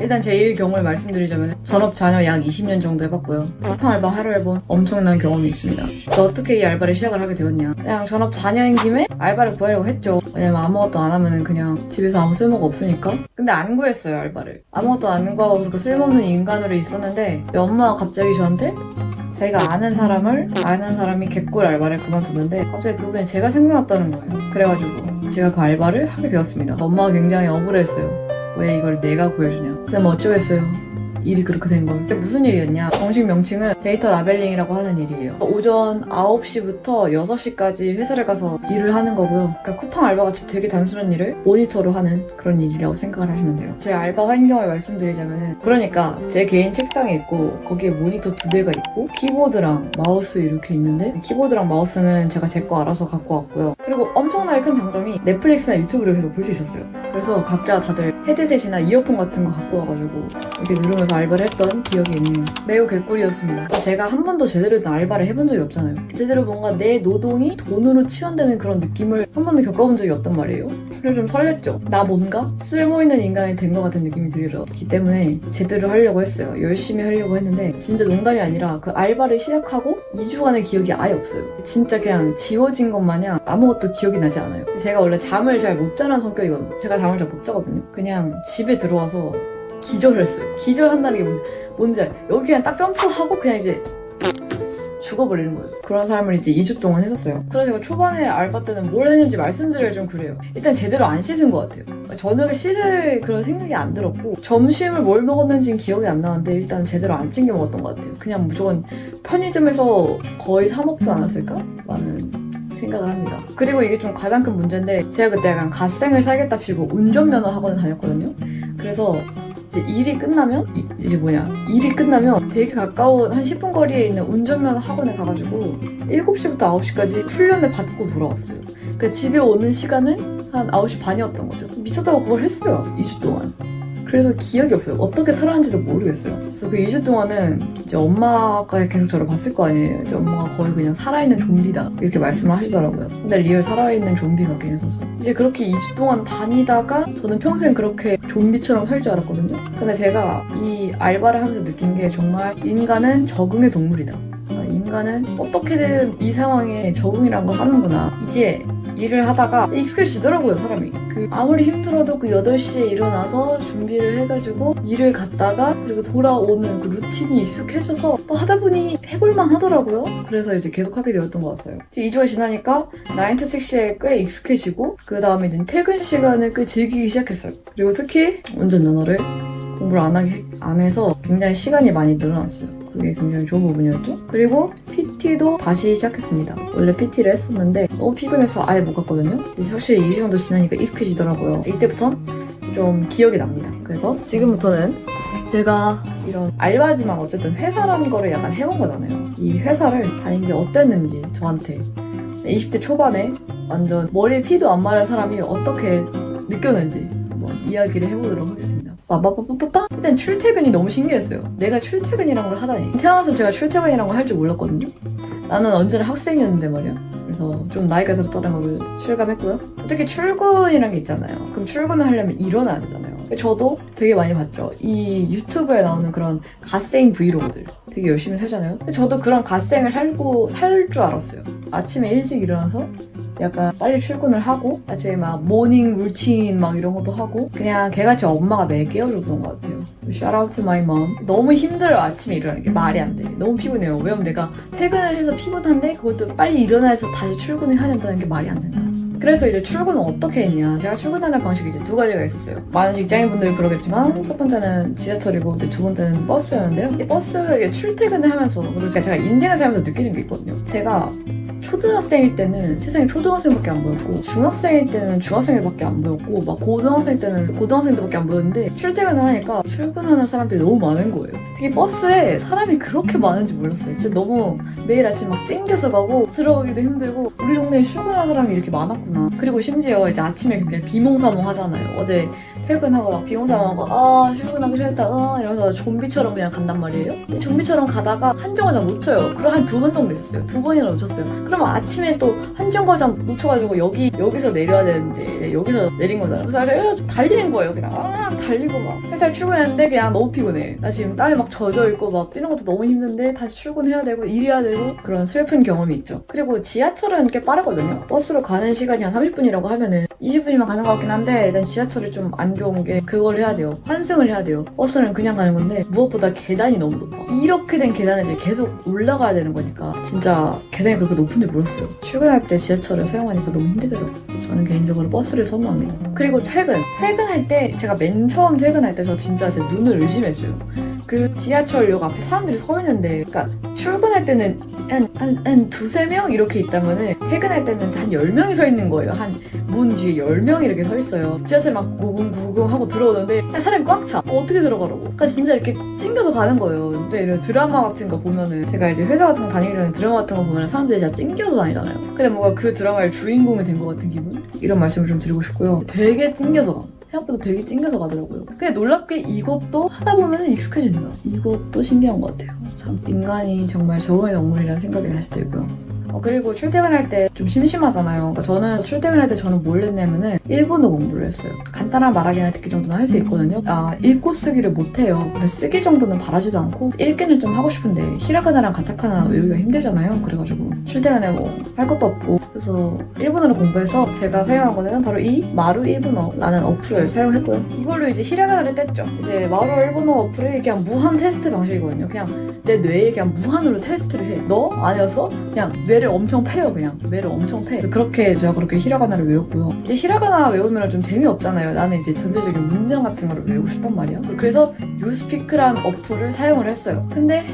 일단 제 일 경우를 말씀드리자면 전업 자녀 약 20년 정도 해봤고요. 쿠팡 알바 하루 해본 엄청난 경험이 있습니다. 저 어떻게 이 알바를 시작을 하게 되었냐. 그냥 전업 자녀인 김에 알바를 구하려고 했죠. 왜냐면 아무것도 안 하면 그냥 집에서 아무 쓸모가 없으니까. 근데 안 구했어요, 알바를. 아무것도 안 구하고 그렇게 쓸모없는 인간으로 있었는데 엄마가 갑자기 저한테 자기가 아는 사람이 개꿀 알바를 그만뒀는데 갑자기 그분이 제가 생각났다는 거예요. 그래가지고 제가 그 알바를 하게 되었습니다. 엄마가 굉장히 억울했어요. 왜 이걸 내가 구해주냐. 근데 뭐 어쩌겠어요. 일이 그렇게 된 거예요. 이게 무슨 일이었냐. 정식 명칭은 데이터 라벨링이라고 하는 일이에요. 오전 9시부터 6시까지 회사를 가서 일을 하는 거고요. 그러니까 쿠팡 알바같이 되게 단순한 일을 모니터로 하는 그런 일이라고 생각을 하시면 돼요. 제 알바 환경을 말씀드리자면은 그러니까 제 개인 책상이 있고 거기에 모니터 2대가 있고 키보드랑 마우스 이렇게 있는데 이키보드랑 마우스는 제가 제 거 알아서 갖고 왔고요. 그리고 엄청나게 큰 장점이 넷플릭스나 유튜브를 계속 볼 수 있었어요. 그래서 각자 다들 헤드셋이나 이어폰 같은 거 갖고 와가지고 이렇게 누르면서 알바를 했던 기억이 있는 매우 개꿀이었습니다. 제가 한 번도 제대로 된 알바를 해본 적이 없잖아요. 제대로 뭔가 내 노동이 돈으로 치환되는 그런 느낌을 한 번도 겪어본 적이 없단 말이에요. 그래서 좀 설렜죠. 나 뭔가 쓸모있는 인간이 된 것 같은 느낌이 들었기 때문에 제대로 하려고 했어요. 열심히 하려고 했는데 진짜 농담이 아니라 그 알바를 시작하고 2주간의 기억이 아예 없어요. 진짜 그냥 지워진 것 마냥 아무것도 기억이 나지 않아요. 제가 원래 잠을 잘 못 자는 성격이거든요. 제가 잠을 잘 못 자거든요. 그냥 집에 들어와서 기절을 했어요. 기절한다는 게 뭔지 알아요? 여기 그냥 딱 점프하고 그냥 이제 죽어버리는 거예요. 그런 삶을 이제 2주 동안 했었어요. 그래서 제가 초반에 알바 때는 뭘 했는지 말씀드리기가 좀 그래요. 일단 제대로 안 씻은 것 같아요. 저녁에 씻을 그런 생각이 안 들었고 점심을 뭘 먹었는지는 기억이 안 나는데 일단 제대로 안 챙겨 먹었던 것 같아요. 그냥 무조건 편의점에서 거의 사 먹지 않았을까? 라는 생각을 합니다. 그리고 이게 좀 가장 큰 문제인데 제가 그때 약간 갓생을 살겠답시고 운전면허 학원을 다녔거든요. 그래서 이제 일이 끝나면 되게 가까운 한 10분 거리에 있는 운전면허 학원에 가가지고 7시부터 9시까지 훈련을 받고 돌아왔어요. 그러니까 집에 오는 시간은 한 9시 반이었던 거죠. 미쳤다고 그걸 했어요. 2주 동안. 그래서 기억이 없어요. 어떻게 살았는지도 모르겠어요. 그래서 그 2주 동안은 이제 엄마가 계속 저를 봤을 거 아니에요. 이제 엄마가 거의 그냥 살아있는 좀비다 이렇게 말씀을 하시더라고요. 근데 리얼 살아있는 좀비 같긴 했었어. 이제 그렇게 2주 동안 다니다가 저는 평생 그렇게 좀비처럼 살 줄 알았거든요. 근데 제가 이 알바를 하면서 느낀 게 정말 인간은 적응의 동물이다. 인간은 어떻게든 이 상황에 적응이란 걸 하는구나. 이제 일을 하다가 익숙해지더라고요, 사람이. 아무리 힘들어도 그 8시에 일어나서 준비를 해가지고 일을 갔다가 그리고 돌아오는 그 루틴이 익숙해져서 또 하다 보니 해볼만 하더라고요. 그래서 이제 계속 하게 되었던 것 같아요. 2주가 지나니까 9 to 6에 꽤 익숙해지고 그 다음에 퇴근 시간을 꽤 즐기기 시작했어요. 그리고 특히 운전면허를 공부를 안 해서 굉장히 시간이 많이 늘어났어요. 그게 굉장히 좋은 부분이었죠. 그리고 PT도 다시 시작했습니다. 원래 PT를 했었는데 너무 피곤해서 아예 못 갔거든요. 근데 확실히 2주 정도 지나니까 익숙해지더라고요. 이때부터 좀 기억이 납니다. 그래서 지금부터는 제가 이런 알바지만 어쨌든 회사라는 거를 약간 해본 거잖아요. 이 회사를 다닌 게 어땠는지 저한테 20대 초반에 완전 머리에 피도 안 마른 사람이 어떻게 느꼈는지 한번 이야기를 해보도록 하겠습니다. 빠빠빠빠빠 일단 출퇴근이 너무 신기했어요. 내가 출퇴근이란 걸 하다니. 태어나서 제가 출퇴근이란 걸 할 줄 몰랐거든요. 나는 언제나 학생이었는데 말이야. 그래서 좀 나이가 들었다는 거를 실감했고요. 특히 출근이란 게 있잖아요. 그럼 출근을 하려면 일어나야 되잖아요. 저도 되게 많이 봤죠. 이 유튜브에 나오는 그런 갓생 브이로그들 되게 열심히 살잖아요. 저도 그런 갓생을 살 줄 알았어요. 아침에 일찍 일어나서 약간 빨리 출근을 하고 아침에 막 모닝 루틴 막 이런 것도 하고 그냥 걔같이 엄마가 매일 깨워줬던 것 같아요. Shout out to my mom. 너무 힘들어요. 아침에 일어나는 게 말이 안 돼. 너무 피곤해요. 왜냐면 내가 퇴근을 해서 피곤한데 그것도 빨리 일어나서 다시 출근을 해야 된다는 게 말이 안 된다. 그래서 이제 출근은 어떻게 했냐. 제가 출근하는 방식이 이제 2가지가 있었어요. 많은 직장인분들이 그러겠지만 첫 번째는 지하철이고 두 번째는 버스였는데요. 이 버스에 출퇴근을 하면서 그리고 제가 인생을 살면서 느끼는 게 있거든요. 제가 초등학생일 때는 세상에 초등학생밖에 안 보였고 중학생일 때는 중학생들밖에 안 보였고 막 고등학생 때는 고등학생들밖에 안 보였는데 출퇴근을 하니까 출근하는 사람들이 너무 많은 거예요. 특히 버스에 사람이 그렇게 많은지 몰랐어요. 진짜 너무 매일 아침 막 찡겨서 가고 들어가기도 힘들고 우리 동네에 출근하는 사람이 이렇게 많았구나. 그리고 심지어 이제 아침에 굉장히 비몽사몽 하잖아요. 어제 퇴근하고 막 비몽사몽하고 출근하기 싫다 이러면서 좀비처럼 그냥 간단 말이에요. 좀비처럼 가다가 한 정거장 놓쳐요. 그럼 한 2번 정도 있었어요. 2번이나 놓쳤어요. 그럼 왜냐면 아침에 또 한정거장 놓쳐가지고 여기서 내려야 되는데 여기서 내린 거잖아. 그래서 내가 달리는 거예요. 그냥 달리고 막 회사를 출근했는데 그냥 너무 피곤해. 나 지금 땀에 막 젖어 있고 막 뛰는 것도 너무 힘든데 다시 출근해야 되고 일해야 되고 그런 슬픈 경험이 있죠. 그리고 지하철은 꽤 빠르거든요. 버스로 가는 시간이 한 30분이라고 하면은 20분이면 가는 것 같긴 한데 일단 지하철이 좀 안 좋은 게 그걸 해야 돼요. 환승을 해야 돼요. 버스는 그냥 가는 건데 무엇보다 계단이 너무 높아. 이렇게 된 계단을 이제 계속 올라가야 되는 거니까 진짜 계단이 그렇게 높은지 몰랐어요. 출근할 때 지하철을 사용하니까 너무 힘들더라고요. 저는 개인적으로 버스를 선호합니다. 그리고 퇴근할 때 제가 맨 처음 퇴근할 때 저 진짜 제 눈을 의심했어요. 그 지하철역 앞에 사람들이 서 있는데 그러니까 출근할 때는 한 두세 명 이렇게 있다면은 퇴근할 때는 한 10명이 서 있는 거예요. 한 문 뒤에 10명이 이렇게 서 있어요. 지하철 막 구궁구궁 하고 들어오는데 사람이 꽉 차. 어떻게 들어가라고. 그러니까 진짜 이렇게 찡겨서 가는 거예요. 근데 이런 드라마 같은 거 보면은 제가 이제 회사 같은 거 다니기 전에 드라마 같은 거 보면 사람들이 진짜 찡겨서 다니잖아요. 근데 뭔가 그 드라마의 주인공이 된 것 같은 기분? 이런 말씀을 좀 드리고 싶고요. 되게 찡겨서 가. 생각보다 되게 찡겨서 가더라고요. 근데 놀랍게 이것도 하다 보면 익숙해진다. 이것도 신기한 것 같아요. 참 인간이 정말 적응의 동물이라는 생각이 다시 들고요. 그리고 출퇴근할 때 좀 심심하잖아요. 그러니까 저는 출퇴근할 때 저는 뭘 했냐면은 일본어 공부를 했어요. 간단한 말하기나 듣기 정도는 할 수 있거든요. 읽고 쓰기를 못해요. 근데 쓰기 정도는 바라지도 않고 읽기는 좀 하고 싶은데 히라가나랑 가타카나 외우기가 힘들잖아요. 그래가지고 출퇴근에 뭐 할 것도 없고 그래서 일본어를 공부해서 제가 사용한 거는 바로 이 마루 일본어라는 어플을 사용했고요. 이걸로 이제 히라가나를 뗐죠. 이제 마루 일본어 어플이 그냥 무한 테스트 방식이거든요. 그냥 내 뇌에 그냥 무한으로 테스트를 해. 너 아니었어? 그냥 뇌를 엄청 패요. 그냥 뇌를 엄청 패. 그렇게 제가 그렇게 히라가나를 외웠고요. 이제 히라가나 외우면 좀 재미없잖아요. 나는 이제 전체적인 문장 같은 거를 외우고 싶단 말이야. 그래서 유스피크란 어플을 사용을 했어요. 근데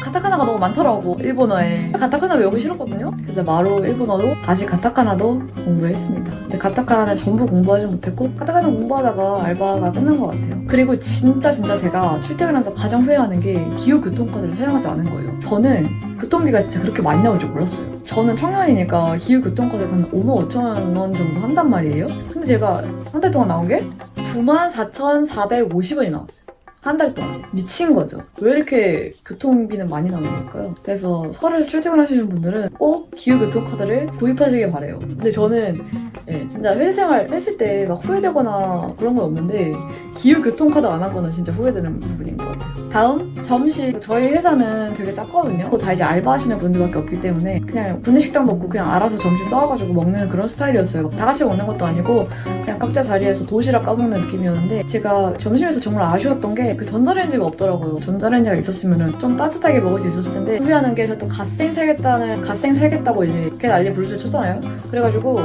가타카나가 너무 많더라고, 일본어에. 가타카나 외우기 싫었거든요. 그래서 마루 일본어로 다시 가타카나도 공부했습니다. 근데 가타카나는 전부 공부하지 못했고 가타카나 공부하다가 알바가 끝난 것 같아요. 그리고 진짜 제가 출퇴근하면서 가장 후회하는 게 기후교통카드를 사용하지 않은 거예요. 저는 교통비가 진짜 그렇게 많이 나올 줄 몰랐어요. 저는 청년이니까 기후교통카드가 한 55,000원 정도 한단 말이에요. 근데 제가 한 달 동안 나온 게 94,450원이 나왔어요. 한 달 동안. 미친 거죠. 왜 이렇게 교통비는 많이 나오는 걸까요? 그래서 서울 출퇴근하시는 분들은 꼭 기후교통카드를 구입하시길 바래요. 근데 저는 진짜 회사생활 했을 때 막 후회되거나 그런 건 없는데 기후교통카드 안 한 거는 진짜 후회되는 부분인 것 같아요. 다음, 점심. 저희 회사는 되게 작거든요. 다 이제 알바하시는 분들밖에 없기 때문에 그냥 구내식당도 없고 그냥 알아서 점심 싸와가지고 먹는 그런 스타일이었어요. 다 같이 먹는 것도 아니고 그냥 각자 자리에서 도시락 까먹는 느낌이었는데 제가 점심에서 정말 아쉬웠던 게 그 전자레인지가 없더라고요. 전자레인지가 있었으면 좀 따뜻하게 먹을 수 있었을 텐데 후회하는 게 저 또 갓생 살겠다고 이제 이렇게 난리 불술 쳤잖아요. 그래가지고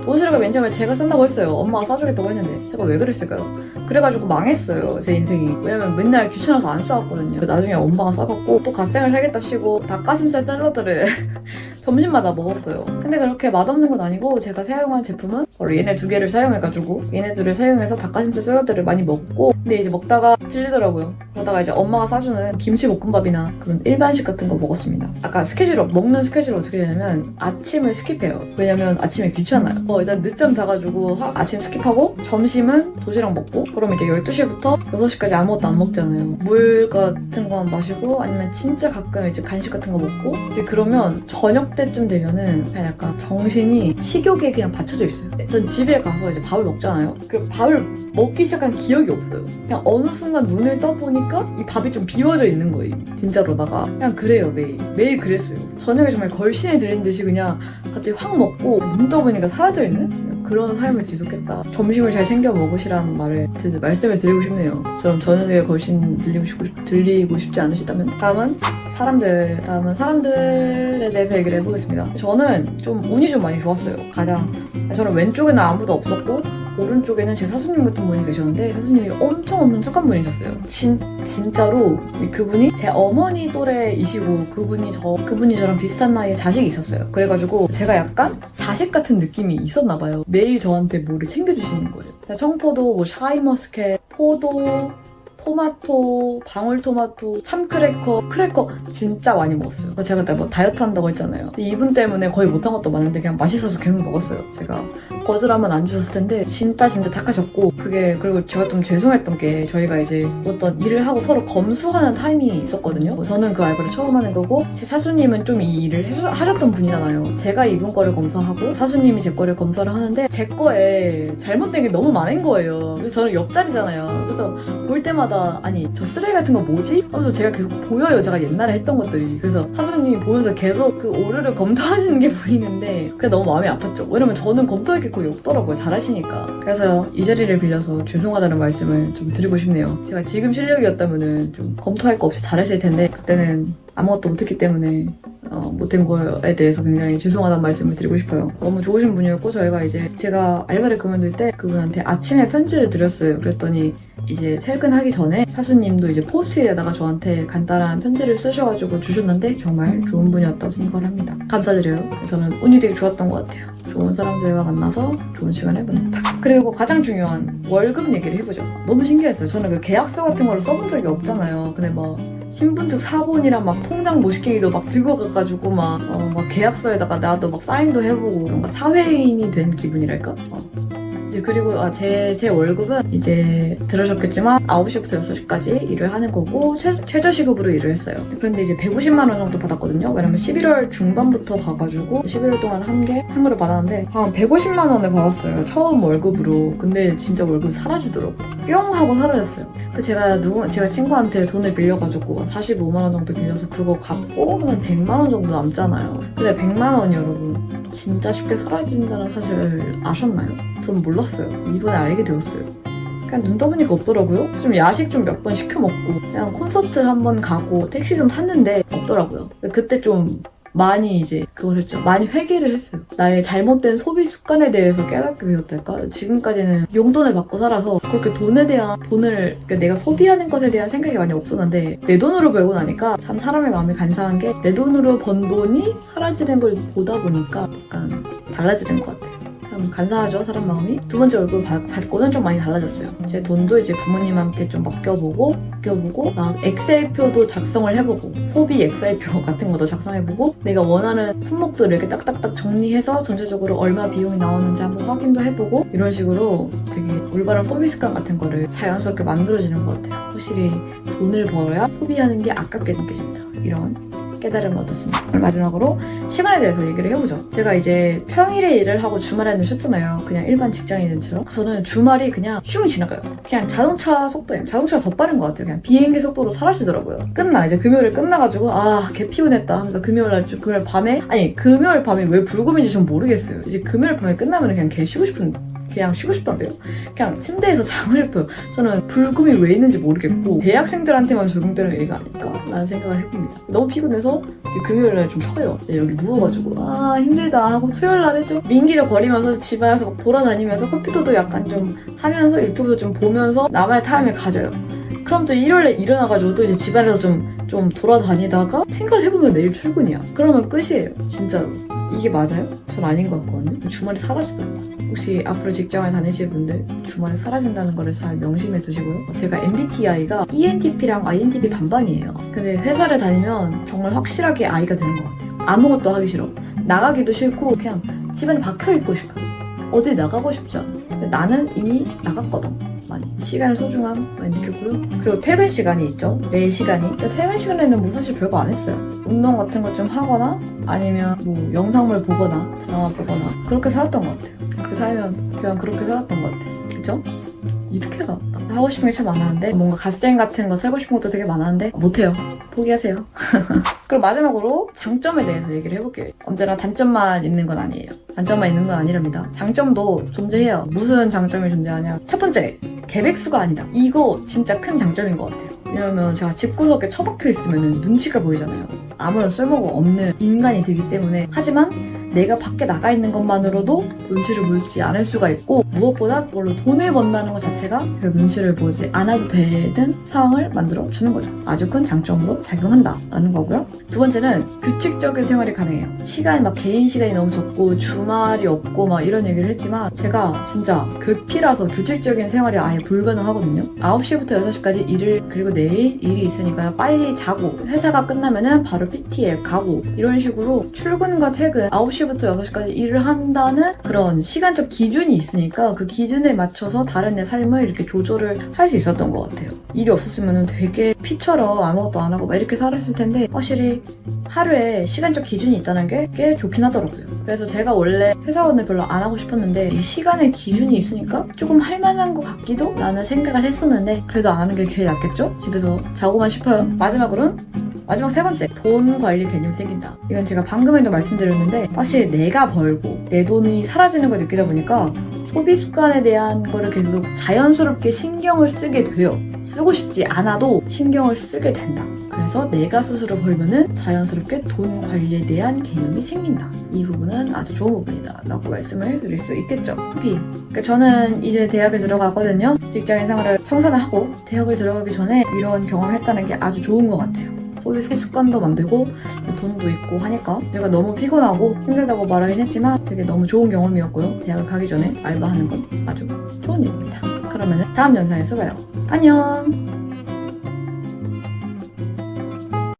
도시락을 맨 처음에 제가 싼다고 했어요. 엄마가 싸주겠다고 했는데 제가 왜 그랬을까요? 그래가지고 망했어요, 제 인생이. 왜냐면 맨날 귀찮아서 안 싸웠거든요. 나중에 엄마가 싸갖고 또 갓생을 살겠다 치고 닭가슴살 샐러드를 점심마다 먹었어요. 근데 그렇게 맛없는 건 아니고 제가 사용한 제품은 바로 얘네 두 개를 사용해가지고 얘네들을 사용해서 닭가슴살 샐러드를 많이 먹고 근데 이제 먹다가 질리더라고요. 그러다가 이제 엄마가 싸주는 김치볶음밥이나 그런 일반식 같은 거 먹었습니다. 아까 먹는 스케줄을 어떻게 되냐면 아침을 스킵해요. 왜냐면 아침에 귀찮아요. 일단 늦잠 자가지고 아침 스킵하고 점심은 도시락 먹고 그럼 이제 12시부터 6시까지 아무것도 안 먹잖아요. 물 같은 거만 마시고 아니면 진짜 가끔 이제 간식 같은 거 먹고 이제 그러면 저녁 때쯤 되면은 그냥 약간 정신이 식욕에 그냥 받쳐져 있어요. 전 집에 가서 이제 밥을 먹잖아요. 그 밥을 먹기 시작한 기억이 없어요. 그냥 어느 순간 눈을 떠보니까 이 밥이 좀 비워져 있는 거예요. 진짜로다가 그냥 그래요. 매일 그랬어요. 저녁에 정말 걸신에 들린 듯이 그냥 갑자기 확 먹고 눈 떠보니까 사라져있는 그런 삶을 지속했다. 점심을 잘 챙겨 먹으시라는 말씀을 드리고 싶네요. 저럼 저녁에 걸신 들리고 싶지 않으시다면 다음은 사람들에 대해서 얘기를 해보겠습니다. 저는 좀 운이 좀 많이 좋았어요. 저는 왼쪽에는 아무도 없었고 오른쪽에는 제 사수님 같은 분이 계셨는데 사수님이 엄청 착한 분이셨어요. 진짜로 그분이 제 어머니 또래이시고 그분이 저랑 비슷한 나이에 자식이 있었어요. 그래가지고 제가 약간 자식 같은 느낌이 있었나 봐요. 매일 저한테 뭐를 챙겨주시는 거예요. 청포도, 샤인머스켓, 포도, 토마토, 방울토마토, 참크래커, 크래커 진짜 많이 먹었어요. 그래서 제가 그때 뭐 다이어트 한다고 했잖아요. 근데 이분 때문에 거의 못한 것도 많은데 그냥 맛있어서 계속 먹었어요. 제가 거절하면 안 주셨을 텐데 진짜 착하셨고, 그게 그리고 제가 좀 죄송했던 게 저희가 이제 어떤 일을 하고 서로 검수하는 타이밍이 있었거든요. 저는 그 알바를 처음 하는 거고 제 사수님은 좀 이 일을 하셨던 분이잖아요. 제가 이분 거를 검사하고 사수님이 제 거를 검사를 하는데 제 거에 잘못된 게 너무 많은 거예요. 그래서 저는 옆자리잖아요. 그래서 볼 때마다 아니 저 쓰레기 같은 거 뭐지? 하면서 제가 계속 보여요. 제가 옛날에 했던 것들이. 그래서 사수님이 보면서 계속 그 오류를 검토하시는 게 보이는데 그게 너무 마음이 아팠죠. 왜냐면 저는 검토할 게 거의 없더라고요. 잘하시니까. 그래서 이 자리를 빌려서 죄송하다는 말씀을 좀 드리고 싶네요. 제가 지금 실력이었다면은 좀 검토할 거 없이 잘하실 텐데 그때는 아무것도 못했기 때문에 못된 거에 대해서 굉장히 죄송하다는 말씀을 드리고 싶어요. 너무 좋으신 분이었고 저희가 이제 제가 알바를 그만둘 때 그분한테 아침에 편지를 드렸어요. 그랬더니 이제 퇴근하기 전에 사수님도 이제 포스트잇에다가 저한테 간단한 편지를 쓰셔가지고 주셨는데 정말 좋은 분이었다고 생각을 합니다. 감사드려요. 저는 운이 되게 좋았던 것 같아요. 좋은 사람 저희가 만나서 좋은 시간을 보냈다. 그리고 가장 중요한 월급 얘기를 해보죠. 너무 신기했어요. 저는 그 계약서 같은 거를 써본 적이 없잖아요. 근데 막 신분증 사본이랑 막 통장 모시게이도 막 들고 가가지고 막 계약서에다가 나도 막 사인도 해보고 뭔가 사회인이 된 기분이랄까? 그리고 제 월급은 이제 들으셨겠지만 9시부터 6시까지 일을 하는 거고 최저시급으로 일을 했어요. 그런데 이제 150만 원 정도 받았거든요. 왜냐면 11월 중반부터 가가지고 11월 동안 한 개 상금을 받았는데 한 150만 원을 받았어요. 처음 월급으로. 근데 진짜 월급이 사라지더라고요. 뿅 하고 사라졌어요. 제가 친구한테 돈을 빌려가지고 45만 원 정도 빌려서 그거 갚고 한 100만 원 정도 남잖아요. 근데 100만 원이 여러분 진짜 쉽게 사라진다는 사실을 아셨나요? 전 몰랐어요. 이번에 알게 되었어요. 그냥 눈 떠보니까 없더라고요. 좀 야식 좀 몇 번 시켜 먹고 그냥 콘서트 한 번 가고 택시 좀 탔는데 없더라고요. 그때 좀 많이 이제 그걸 했죠. 많이 회개를 했어요. 나의 잘못된 소비 습관에 대해서 깨닫게 되었달까? 지금까지는 용돈을 받고 살아서 그렇게 그러니까 내가 소비하는 것에 대한 생각이 많이 없었는데 내 돈으로 벌고 나니까 참 사람의 마음이 간사한 게 내 돈으로 번 돈이 사라지는 걸 보다 보니까 약간 달라지는 것 같아요. 참 간사하죠, 사람 마음이. 두 번째 월급 받고는 좀 많이 달라졌어요. 제 돈도 이제 부모님한테 좀 맡겨보고 엑셀표도 작성을 해보고 소비 엑셀표 같은 것도 작성해보고 내가 원하는 품목들을 이렇게 딱딱딱 정리해서 전체적으로 얼마 비용이 나오는지 한번 확인도 해보고 이런 식으로 되게 올바른 소비 습관 같은 거를 자연스럽게 만들어지는 것 같아요. 확실히 돈을 벌어야 소비하는 게 아깝게 느껴진다. 이런 깨달음을 얻었습니다. 마지막으로 시간에 대해서 얘기를 해보죠. 제가 이제 평일에 일을 하고 주말에는 쉬었잖아요. 그냥 일반 직장인들처럼. 저는 주말이 그냥 슝 지나가요. 그냥 자동차 속도예요. 자동차가 더 빠른 것 같아요. 그냥 비행기 속도로 사라지더라고요. 이제 금요일에 끝나가지고 개 피곤했다 하면서 금요일 밤에 왜 불금인지 전 모르겠어요. 이제 금요일 밤에 끝나면 그냥 쉬고 싶던데요. 그냥 침대에서 잠을 해봐요. 저는 불금이 왜 있는지 모르겠고 대학생들한테만 적용되는 얘기가 아닐까라는 생각을 해봅니다. 너무 피곤해서 금요일날 좀 쉬어요. 여기 누워가지고 힘들다 하고 수요일날에 좀 민기적 거리면서 집안에서 막 돌아다니면서 컴퓨터도 약간 좀 하면서 유튜브도 좀 보면서 나만의 타임을 가져요. 그럼 또 일요일에 일어나가지고 또 이제 집안에서 좀 돌아다니다가 생각을 해보면 내일 출근이야. 그러면 끝이에요. 진짜로. 이게 맞아요? 전 아닌 것 같거든요. 주말이 사라지더라고요. 혹시 앞으로 직장을 다니실 분들 주말에 사라진다는 거를 잘 명심해 두시고요. 제가 MBTI가 ENTP랑 INTP 반반이에요. 근데 회사를 다니면 정말 확실하게 I가 되는 것 같아요. 아무것도 하기 싫어. 나가기도 싫고 그냥 집안에 박혀있고 싶어. 어디 나가고 싶지 않아. 근데 나는 이미 나갔거든. 많이 시간의 소중함 많이 느꼈고요. 그리고 퇴근 시간이 있죠. 내 시간이. 퇴근 시간에는 뭐 사실 별거 안 했어요. 운동 같은 거 좀 하거나 아니면 뭐 영상물 보거나 드라마 보거나 그렇게 살았던 것 같아요. 그렇게 살면 그냥 그렇게 살았던 것 같아요. 그죠? 이렇게 살았다. 하고 싶은 게 참 많았는데 뭔가 갓생 같은 거 살고 싶은 것도 되게 많았는데 못해요. 포기하세요. 그럼 마지막으로 장점에 대해서 얘기를 해볼게요. 언제나 단점만 있는 건 아니에요. 단점만 있는 건 아니랍니다. 장점도 존재해요. 무슨 장점이 존재하냐. 첫 번째, 계획수가 아니다. 이거 진짜 큰 장점인 것 같아요. 왜냐면 제가 집구석에 처박혀 있으면 눈치가 보이잖아요. 아무런 쓸모가 없는 인간이 되기 때문에. 하지만 내가 밖에 나가 있는 것만으로도 눈치를 보지 않을 수가 있고, 무엇보다 그걸로 돈을 번다는 것 자체가 그 눈치를 보지 않아도 되는 상황을 만들어 주는 거죠. 아주 큰 장점으로 작용한다라는 거고요. 두 번째는 규칙적인 생활이 가능해요. 시간이 막 개인 시간이 너무 적고 주말이 없고 막 이런 얘기를 했지만, 제가 진짜 극피라서 규칙적인 생활이 아예 불가능하거든요. 9시부터 6시까지 일을, 그리고 내일 일이 있으니까 빨리 자고, 회사가 끝나면은 바로 PT에 가고, 이런 식으로 출근과 퇴근 9시부터 6시까지 일을 한다는 그런 시간적 기준이 있으니까 그 기준에 맞춰서 다른 내 삶을 이렇게 조절을 할 수 있었던 것 같아요. 일이 없었으면 되게 피처럼 아무것도 안 하고 막 이렇게 살았을 텐데, 확실히 하루에 시간적 기준이 있다는 게 꽤 좋긴 하더라고요. 그래서 제가 원래 회사원을 별로 안 하고 싶었는데 이 시간의 기준이 있으니까 조금 할만한 것 같기도 라는 생각을 했었는데, 그래도 안 하는 게 제일 낫겠죠? 집에서 자고만 싶어요. 마지막 세 번째, 돈 관리 개념이 생긴다. 이건 제가 방금에도 말씀드렸는데, 확실히 내가 벌고 내 돈이 사라지는 걸 느끼다 보니까 소비 습관에 대한 거를 계속 자연스럽게 신경을 쓰게 돼요. 쓰고 싶지 않아도 신경을 쓰게 된다. 그래서 내가 스스로 벌면은 자연스럽게 돈 관리에 대한 개념이 생긴다. 이 부분은 아주 좋은 부분이다 라고 말씀을 드릴 수 있겠죠. 특히 그러니까 저는 이제 대학에 들어가거든요. 직장인 생활을 청산을 하고 대학을 들어가기 전에 이런 경험을 했다는 게 아주 좋은 것 같아요. 소비 습관도 만들고 돈도 있고 하니까 제가 너무 피곤하고 힘들다고 말하긴 했지만 되게 너무 좋은 경험이었고요. 대학을 가기 전에 알바하는 건 아주 좋은 일입니다. 그러면 다음 영상에서 봐요. 안녕!